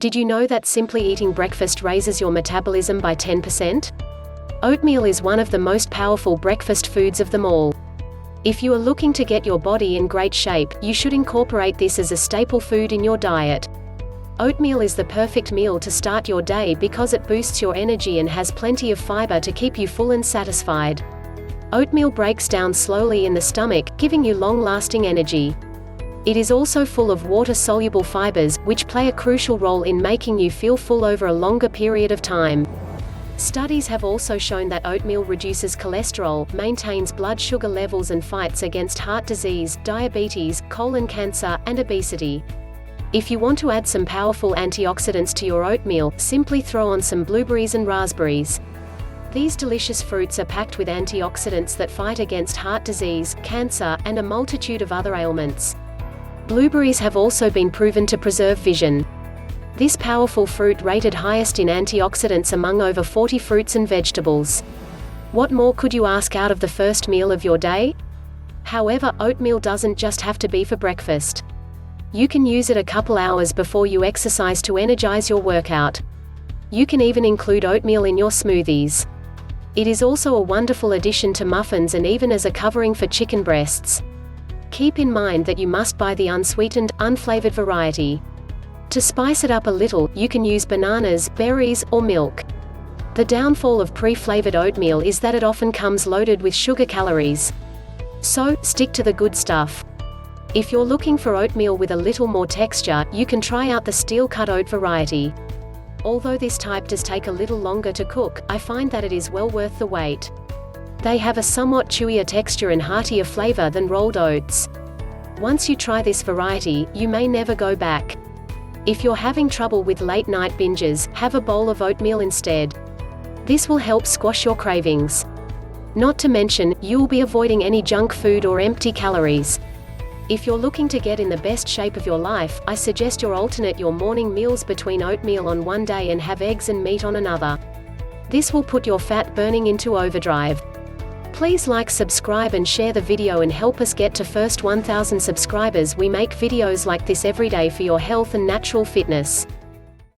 Did you know that simply eating breakfast raises your metabolism by 10%? Oatmeal is one of the most powerful breakfast foods of them all. If you are looking to get your body in great shape, you should incorporate this as a staple food in your diet. Oatmeal is the perfect meal to start your day because it boosts your energy and has plenty of fiber to keep you full and satisfied. Oatmeal breaks down slowly in the stomach, giving you long-lasting energy. It is also full of water-soluble fibers, which play a crucial role in making you feel full over a longer period of time. Studies have also shown that oatmeal reduces cholesterol, maintains blood sugar levels and fights against heart disease, diabetes, colon cancer, and obesity. If you want to add some powerful antioxidants to your oatmeal, simply throw on some blueberries and raspberries. These delicious fruits are packed with antioxidants that fight against heart disease, cancer, and a multitude of other ailments. Blueberries have also been proven to preserve vision. This powerful fruit rated highest in antioxidants among over 40 fruits and vegetables. What more could you ask out of the first meal of your day? However, oatmeal doesn't just have to be for breakfast. You can use it a couple hours before you exercise to energize your workout. You can even include oatmeal in your smoothies. It is also a wonderful addition to muffins and even as a covering for chicken breasts. Keep in mind that you must buy the unsweetened, unflavored variety. To spice it up a little, you can use bananas, berries, or milk. The downfall of pre-flavored oatmeal is that it often comes loaded with sugar calories. So, stick to the good stuff. If you're looking for oatmeal with a little more texture, you can try out the steel-cut oat variety. Although this type does take a little longer to cook, I find that it is well worth the wait. They have a somewhat chewier texture and heartier flavor than rolled oats. Once you try this variety, you may never go back. If you're having trouble with late-night binges, have a bowl of oatmeal instead. This will help squash your cravings. Not to mention, you'll be avoiding any junk food or empty calories. If you're looking to get in the best shape of your life, I suggest you alternate your morning meals between oatmeal on one day and have eggs and meat on another. This will put your fat burning into overdrive. Please like, subscribe and share the video and help us get to first 1,000 subscribers. We make videos like this every day for your health and natural fitness.